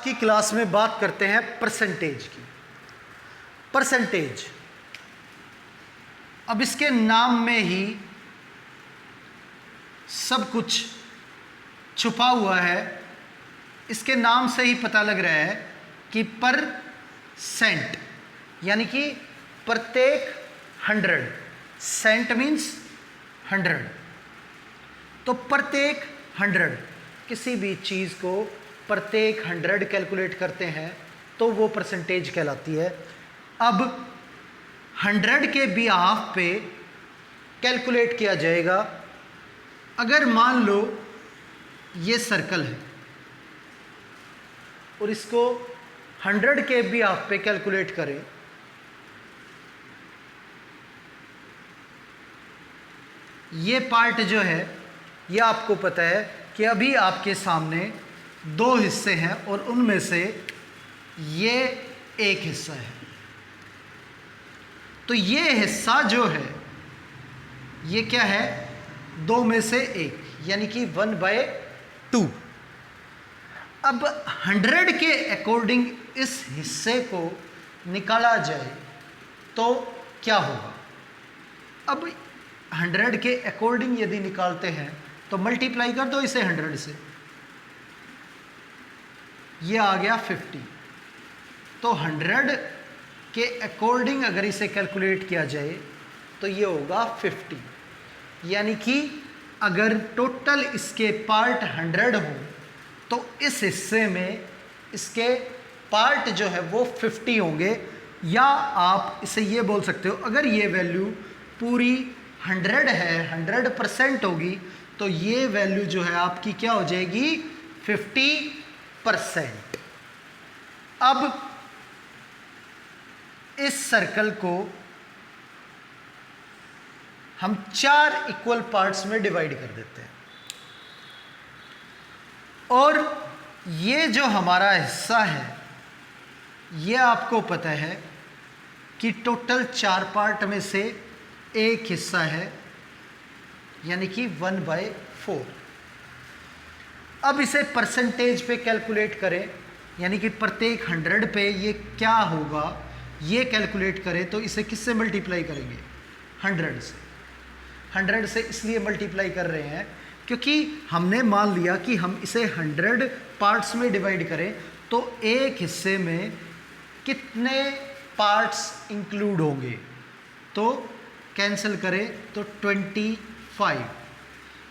की क्लास में बात करते हैं परसेंटेज की। परसेंटेज, अब इसके नाम में ही सब कुछ छुपा हुआ है। इसके नाम से ही पता लग रहा है कि परसेंट यानी कि प्रत्येक 100, सेंट मीन्स 100। तो प्रत्येक 100 किसी भी चीज़ को प्रत्येक 100 कैलकुलेट करते हैं तो वो परसेंटेज कहलाती है। अब 100 के बिहाफ पे कैलकुलेट किया जाएगा। अगर मान लो ये सर्कल है और इसको 100 के बिहाफ पे कैलकुलेट करें, ये पार्ट जो है ये आपको पता है कि अभी आपके सामने 2 हिस्से हैं और उनमें से ये एक हिस्सा है। तो ये हिस्सा जो है ये क्या है, 2 में से 1 यानी कि 1/2। अब 100 के अकॉर्डिंग इस हिस्से को निकाला जाए तो क्या होगा। अब 100 के अकॉर्डिंग यदि निकालते हैं तो मल्टीप्लाई कर दो इसे 100 से, ये आ गया 50। तो 100 के अकॉर्डिंग अगर इसे कैलकुलेट किया जाए तो ये होगा 50। यानी कि अगर टोटल इसके पार्ट 100 हो तो इस हिस्से में इसके पार्ट जो है वो 50 होंगे। या आप इसे ये बोल सकते हो, अगर ये वैल्यू पूरी 100 है, 100% होगी, तो ये वैल्यू जो है आपकी क्या हो जाएगी, 50%। अब इस सर्कल को हम 4 इक्वल पार्ट्स में डिवाइड कर देते हैं और ये जो हमारा हिस्सा है ये आपको पता है कि टोटल 4 पार्ट में से एक हिस्सा है यानी कि 1/4। अब इसे परसेंटेज पे कैलकुलेट करें यानी कि प्रत्येक 100 पे ये क्या होगा ये कैलकुलेट करें तो इसे किससे मल्टीप्लाई करेंगे, 100 से। 100 से इसलिए मल्टीप्लाई कर रहे हैं क्योंकि हमने मान लिया कि हम इसे 100 पार्ट्स में डिवाइड करें तो एक हिस्से में कितने पार्ट्स इंक्लूड होंगे। तो कैंसिल करें तो 25,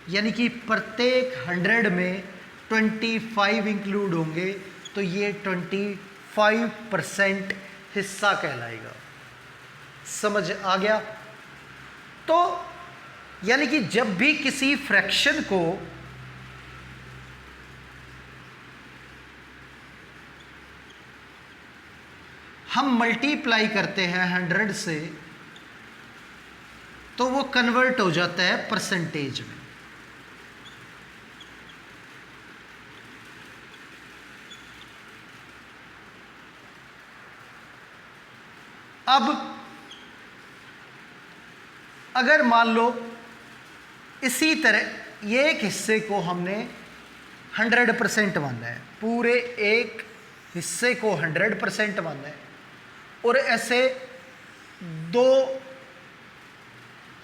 यानी कि प्रत्येक 100 में 25 इंक्लूड होंगे तो ये 25% हिस्सा कहलाएगा। समझ आ गया। तो यानी कि जब भी किसी फ्रैक्शन को हम मल्टीप्लाई करते हैं 100 से तो वो कन्वर्ट हो जाता है परसेंटेज में। अब अगर मान लो इसी तरह ये एक हिस्से को हमने 100% माना है, पूरे एक हिस्से को 100% माना है और ऐसे 2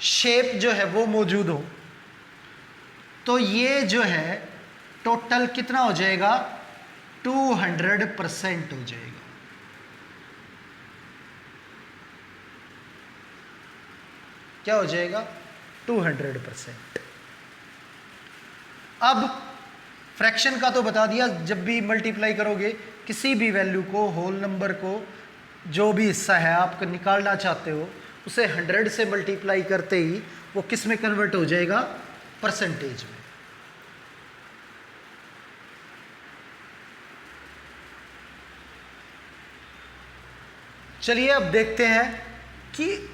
शेप जो है वो मौजूद हो तो ये जो है टोटल कितना हो जाएगा, 200% हो जाएगा। क्या हो जाएगा, 200%। अब फ्रैक्शन का तो बता दिया, जब भी मल्टीप्लाई करोगे किसी भी वैल्यू को, होल नंबर को, जो भी हिस्सा है आप निकालना चाहते हो उसे 100 से मल्टीप्लाई करते ही वो किस में कन्वर्ट हो जाएगा, परसेंटेज में। चलिए अब देखते हैं कि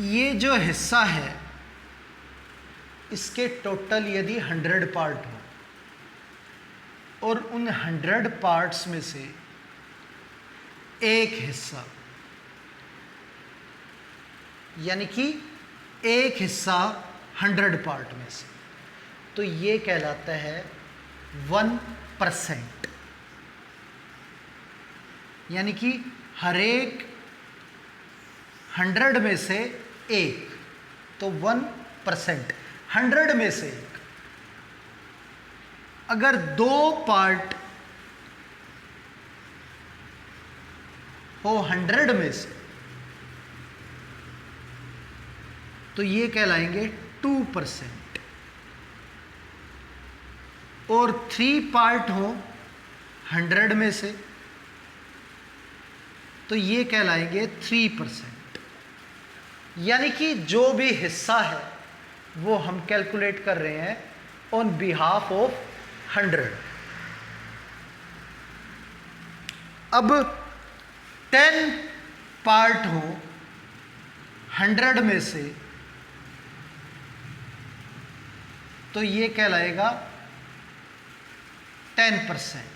ये जो हिस्सा है इसके टोटल यदि 100 पार्ट हो और उन 100 पार्ट्स में से एक हिस्सा यानी कि एक हिस्सा 100 पार्ट में से, तो ये कहलाता है 1%। यानी कि हर एक 100 में से एक, तो 1%, 100 में से एक। अगर 2 पार्ट हो 100 में से, तो ये कहलाएंगे 2%। और 3 पार्ट हो 100 में से, तो ये कहलाएंगे 3%। यानी कि जो भी हिस्सा है वो हम कैलकुलेट कर रहे हैं ऑन बिहाफ ऑफ 100। अब 10 पार्ट हो 100 में से, तो ये कहलाएगा 10%।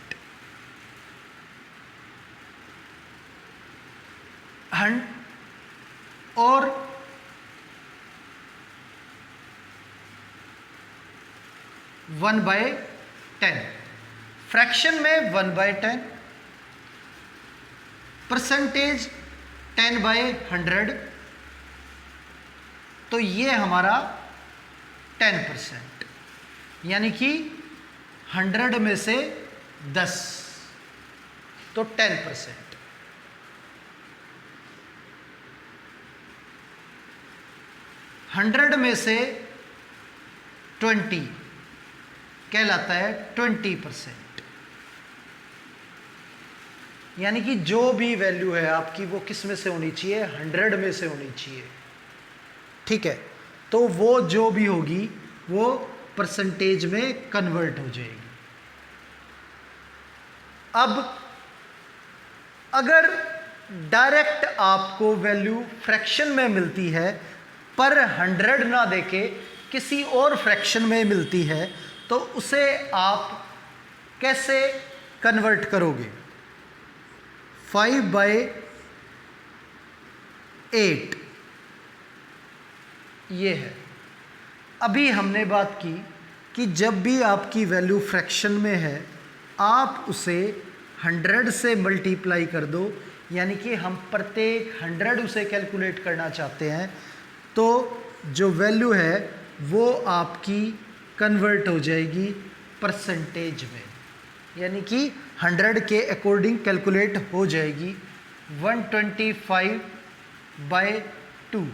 और 1/10, फ्रैक्शन में 1/10, परसेंटेज 10/100, तो ये हमारा 10%। यानी कि 100 में से 10, तो 10%। 100 में से 20 कहलाता है 20%। यानी कि जो भी वैल्यू है आपकी वो किस में से होनी चाहिए, 100 में से होनी चाहिए। ठीक है, तो वो जो भी होगी वो परसेंटेज में कन्वर्ट हो जाएगी। अब अगर डायरेक्ट आपको वैल्यू फ्रैक्शन में मिलती है पर 100 ना देके किसी और फ्रैक्शन में मिलती है, तो उसे आप कैसे कन्वर्ट करोगे? 5/8 ये है। अभी हमने बात की कि जब भी आपकी वैल्यू फ्रैक्शन में है आप उसे 100 से मल्टीप्लाई कर दो, यानी कि हम प्रत्येक 100 उसे कैलकुलेट करना चाहते हैं, तो जो वैल्यू है वो आपकी कन्वर्ट हो जाएगी परसेंटेज में, यानी कि 100 के अकॉर्डिंग कैलकुलेट हो जाएगी। 125/2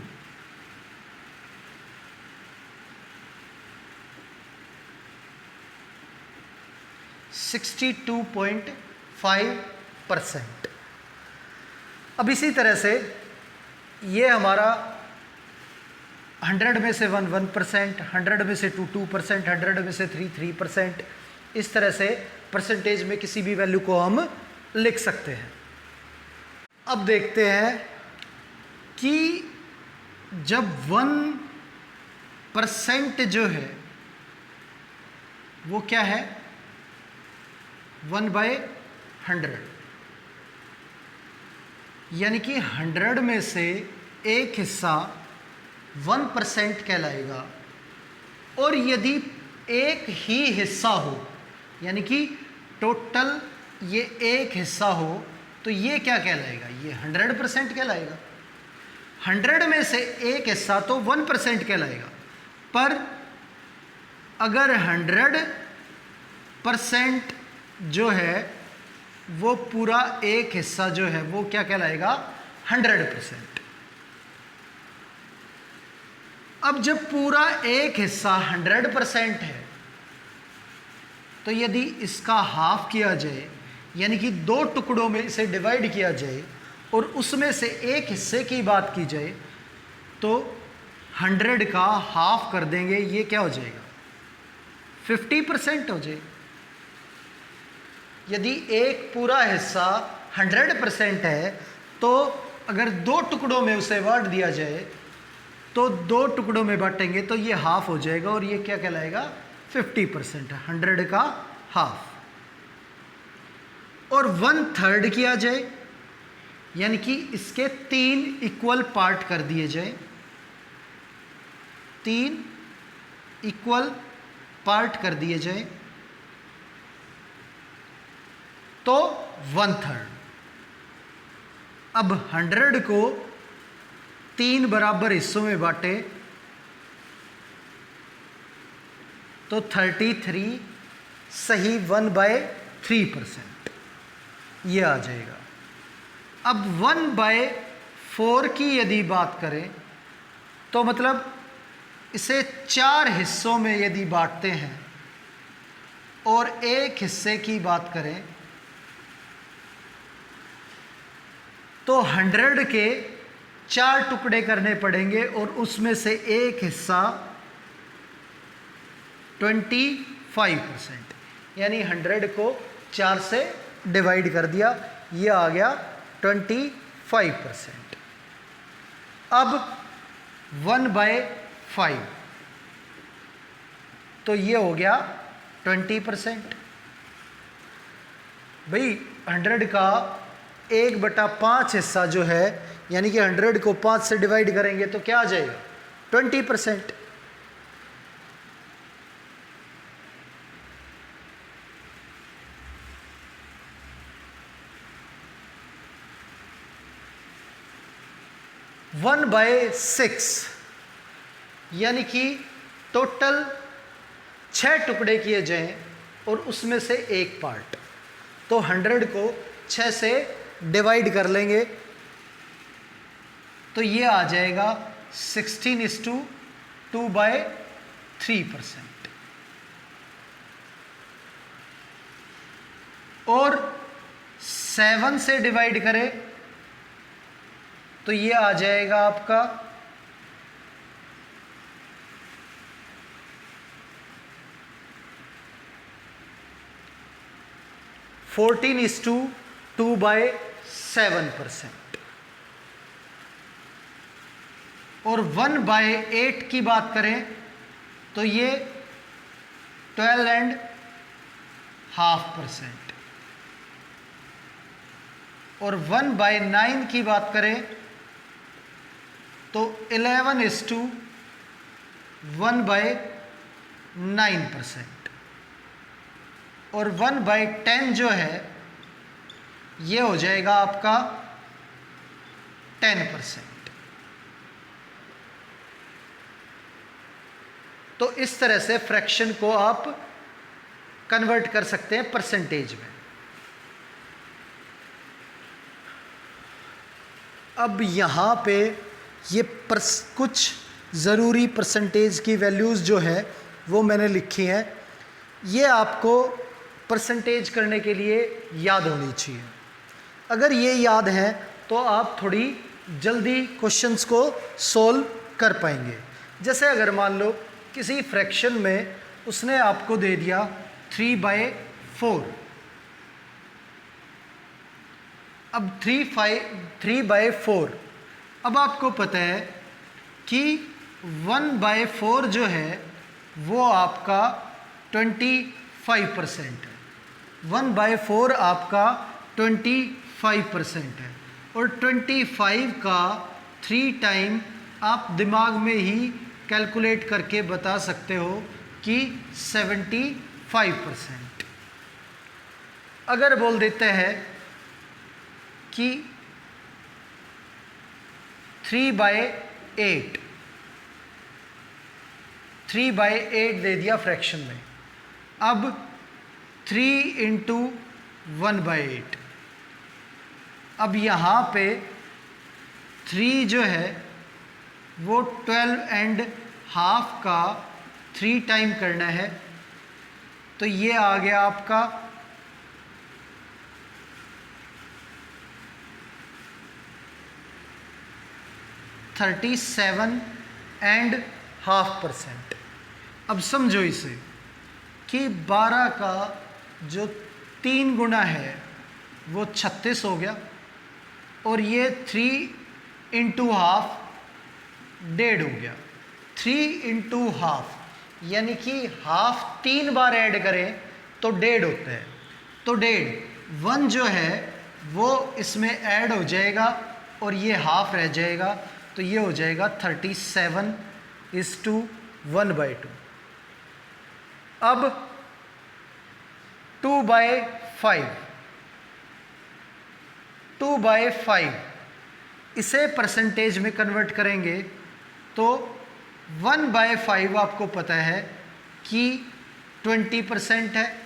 62.5%। अब इसी तरह से ये हमारा 100 में से 1% 100 में से 2% 100 में से 3%, इस तरह से परसेंटेज में किसी भी वैल्यू को हम लिख सकते हैं। अब देखते हैं कि जब 1% जो है वो क्या है, 1/100, यानी कि 100 में से एक हिस्सा 1% कहलाएगा। और यदि एक ही हिस्सा हो, यानी कि टोटल ये एक हिस्सा हो, तो ये क्या कहलाएगा, ये 100% कहलाएगा। 100 में से एक हिस्सा तो 1% कहलाएगा, पर अगर 100% जो है वो पूरा एक हिस्सा जो है वो क्या कहलाएगा, 100%। अब जब पूरा एक हिस्सा 100% है, तो यदि इसका हाफ किया जाए, यानी कि 2 टुकड़ों में इसे डिवाइड किया जाए और उसमें से एक हिस्से की बात की जाए, तो 100 का हाफ कर देंगे, ये क्या हो जाएगा, 50% हो जाएगा। यदि एक पूरा हिस्सा 100% है, तो अगर 2 टुकड़ों में उसे बांट दिया जाए, तो 2 टुकड़ों में बांटेंगे तो ये हाफ हो जाएगा, और ये क्या कहलाएगा, 50%, 100 का हाफ। और 1/3 किया जाए, यानी कि इसके 3 इक्वल पार्ट कर दिए जाए, 3 इक्वल पार्ट कर दिए जाए, तो 1/3। अब 100 को 3 बराबर हिस्सों में बांटे तो 33 सही 1/3% ये आ जाएगा। अब 1/4 की यदि बात करें तो मतलब इसे 4 हिस्सों में यदि बांटते हैं और एक हिस्से की बात करें तो 100 के 4 टुकड़े करने पड़ेंगे और उसमें से एक हिस्सा 25%, यानी 100 को 4 से डिवाइड कर दिया, ये आ गया 25%। अब 1/5 तो ये हो गया 20%। भाई 100 का 1/5 हिस्सा जो है, यानी कि 100 को 5 से डिवाइड करेंगे तो क्या आ जाएगा 20%। वन बाय 6 यानी कि टोटल 6 टुकड़े किए जाएं और उसमें से एक पार्ट, तो 100 को 6 से डिवाइड कर लेंगे तो ये आ जाएगा 16:2/3%। और 7 से डिवाइड करें तो ये आ जाएगा आपका 14:2/7%। और 1/8 की बात करें तो ये 12.5%। और 1/9 की बात करें तो 11:1/9%। और 1/10 जो है ये हो जाएगा आपका 10%। तो इस तरह से फ्रैक्शन को आप कन्वर्ट कर सकते हैं परसेंटेज में। अब यहाँ पे ये कुछ ज़रूरी परसेंटेज की वैल्यूज़ जो है वो मैंने लिखी हैं, ये आपको परसेंटेज करने के लिए याद होनी चाहिए। अगर ये याद है तो आप थोड़ी जल्दी क्वेश्चंस को सॉल्व कर पाएंगे। जैसे अगर मान लो किसी फ्रैक्शन में उसने आपको दे दिया 3/4। अब 3/4, अब आपको पता है कि 1/4 जो है वो आपका 25% है। 1/4 आपका 25% है और 25 का 3 टाइम आप दिमाग में ही कैलकुलेट करके बता सकते हो कि 75%। अगर बोल देते हैं कि 3/8 दे दिया फ्रैक्शन में। अब 3 × 1/8, अब यहाँ पे 3 जो है वो 12.5 का 3 टाइम करना है, तो ये आ गया आपका 37.5%। अब समझो इसे कि 12 का जो 3 गुना है वो 36 हो गया और ये 3 × 1/2 1.5 हो गया। 3 × 1/2 यानी कि हाफ 3 बार ऐड करें तो 1.5 होता है, तो 1.5 1 जो है वो इसमें ऐड हो जाएगा और ये हाफ रह जाएगा, तो ये हो जाएगा 37:1/2। अब 2/5 इसे परसेंटेज में कन्वर्ट करेंगे तो 1/5 आपको पता है कि 20% है,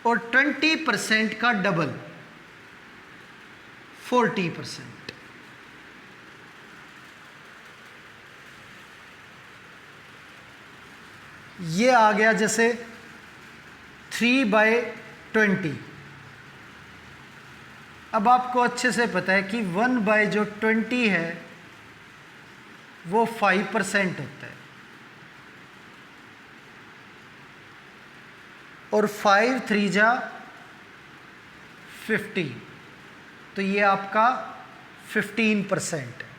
और 20% का डबल 40%। ये आ गया जैसे 3/20। अब आपको अच्छे से पता है कि 1/20 है वो 5% होता है, और 5 3 जा 50, तो ये आपका 15% है।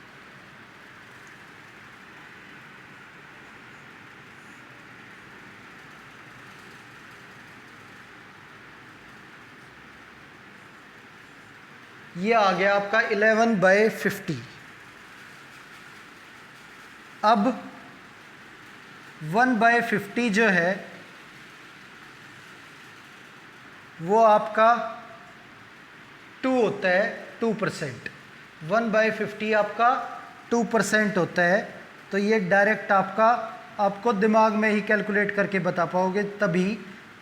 ये आ गया आपका 11/50। अब 1/50 जो है वो आपका 2 होता है, 2%। 1/50 आपका 2% होता है, तो ये डायरेक्ट आपको दिमाग में ही कैलकुलेट करके बता पाओगे तभी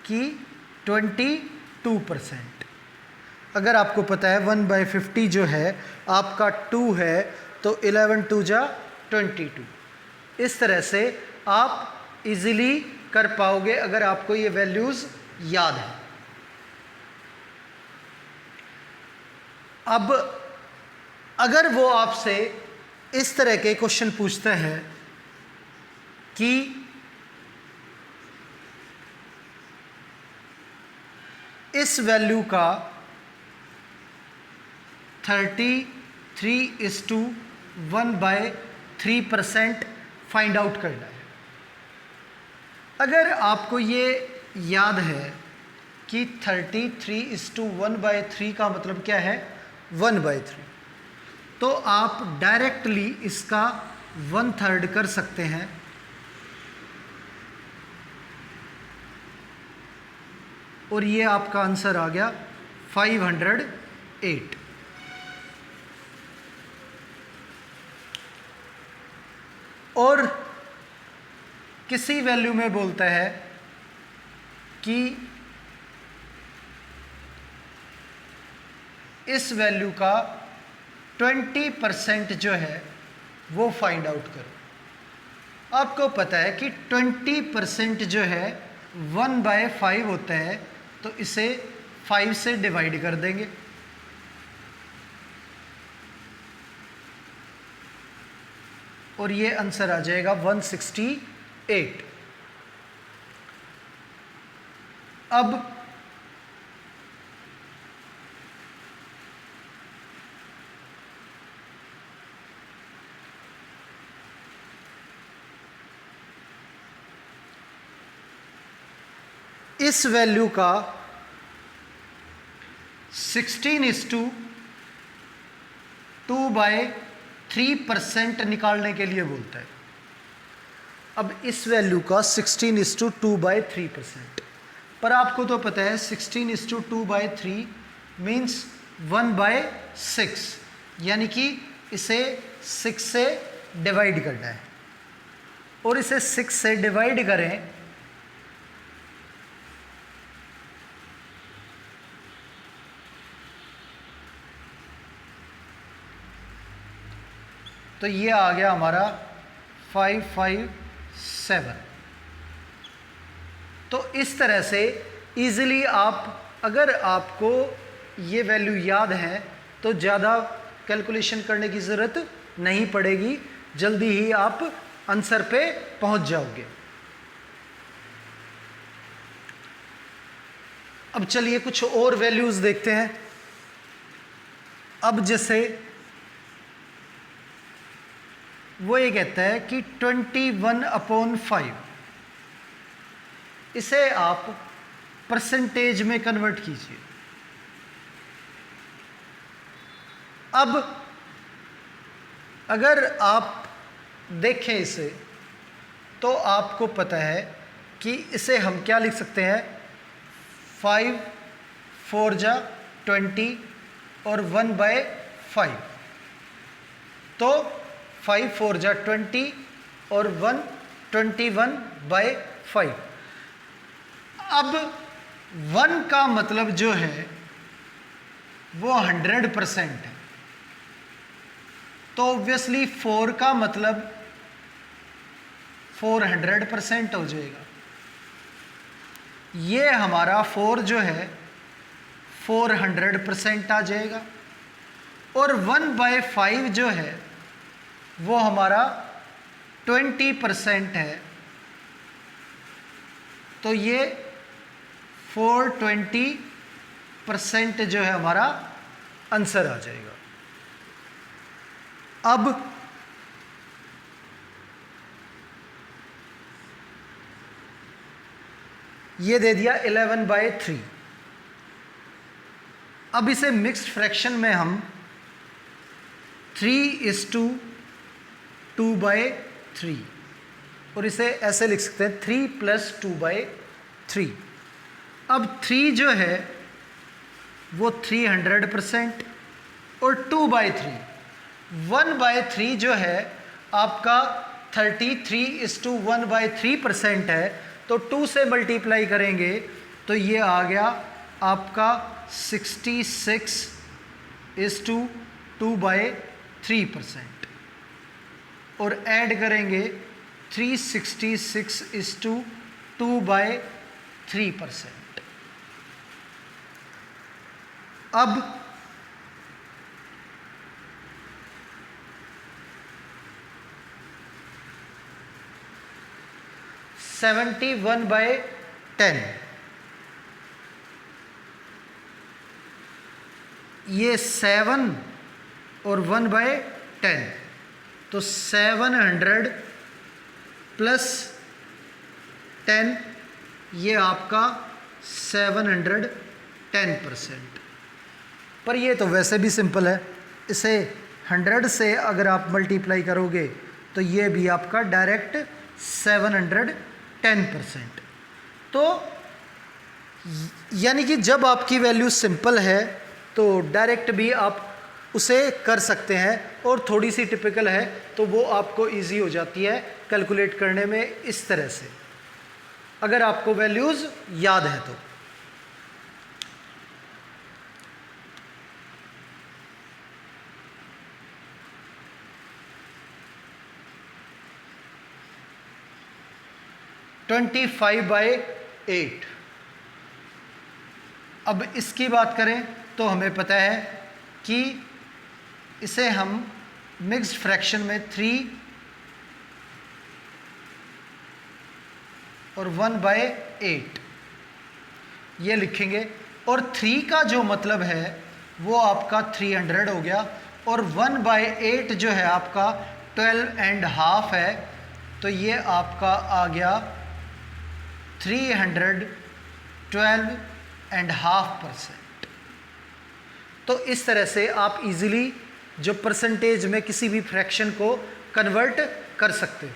कि 22%। अगर आपको पता है 1/50 जो है आपका 2 है, तो 11 2 जा 22। इस तरह से आप इजीली कर पाओगे अगर आपको ये वैल्यूज़ याद है। अब अगर वो आपसे इस तरह के क्वेश्चन पूछते हैं कि इस वैल्यू का 33:1/3% फाइंड आउट करना है। अगर आपको ये याद है कि 33:1/3 का मतलब क्या है, 1/3, तो आप डायरेक्टली इसका 1/3 कर सकते हैं, और ये आपका आंसर आ गया 508। और किसी वैल्यू में बोलता है कि इस वैल्यू का 20% जो है वो फाइंड आउट करो। आपको पता है कि 20% जो है 1/5 होता है, तो इसे 5 से डिवाइड कर देंगे, और ये आंसर आ जाएगा 168। अब इस वैल्यू का 16:2/3% निकालने के लिए बोलता है। अब इस वैल्यू का 16:2/3%, पर आपको तो पता है 16:2/3 मीन्स 1/6, यानी कि इसे 6 से डिवाइड करना है, और इसे 6 से डिवाइड करें तो ये आ गया हमारा 557। तो इस तरह से इजीली अगर आपको ये वैल्यू याद है तो ज़्यादा कैलकुलेशन करने की ज़रूरत नहीं पड़ेगी, जल्दी ही आप आंसर पे पहुंच जाओगे। अब चलिए कुछ और वैल्यूज़ देखते हैं। अब जैसे वो ये कहता है कि 21/5, इसे आप परसेंटेज में कन्वर्ट कीजिए। अब अगर आप देखें इसे तो आपको पता है कि इसे हम क्या लिख सकते हैं, 5 4 जा 20 और 1/5। तो 5 4 जा 20 और 1 21/5। अब 1 का मतलब जो है वो 100% है, तो ऑब्वियसली 4 का मतलब 400% हो जाएगा। ये हमारा 4 जो है 400% आ जाएगा, और 1/5 जो है वो हमारा 20% है, तो ये 420% जो है हमारा आंसर आ जाएगा। अब ये दे दिया 11/3। अब इसे मिक्स्ड फ्रैक्शन में हम 3:2/3 और इसे ऐसे लिख सकते हैं 3 + 2/3। अब 3 जो है वो 300% और 2/3 1/3 जो है आपका 33:1/3% है, तो 2 से मल्टीप्लाई करेंगे तो ये आ गया आपका 66:2/3%, और ऐड करेंगे 366:2/3%। अब सेवेंटी 1/10, ये 7 और 1/10, तो 700 + 10, ये आपका 710%। पर ये तो वैसे भी सिंपल है, इसे 100 से अगर आप मल्टीप्लाई करोगे तो ये भी आपका डायरेक्ट 710%। तो यानी कि जब आपकी वैल्यू सिंपल है तो डायरेक्ट भी आप उसे कर सकते हैं, और थोड़ी सी टिपिकल है तो वो आपको इजी हो जाती है कैलकुलेट करने में इस तरह से, अगर आपको वैल्यूज़ याद है तो। ट्वेंटी 25/8। अब इसकी बात करें तो हमें पता है कि इसे हम मिक्स्ड फ्रैक्शन में 3 और 1/8 ये लिखेंगे, और 3 का जो मतलब है वो आपका 300 हो गया, और 1/8 जो है आपका 12.5 है, तो ये आपका आ गया 312.5%। तो इस तरह से आप इजीली जो परसेंटेज में किसी भी फ्रैक्शन को कन्वर्ट कर सकते हो।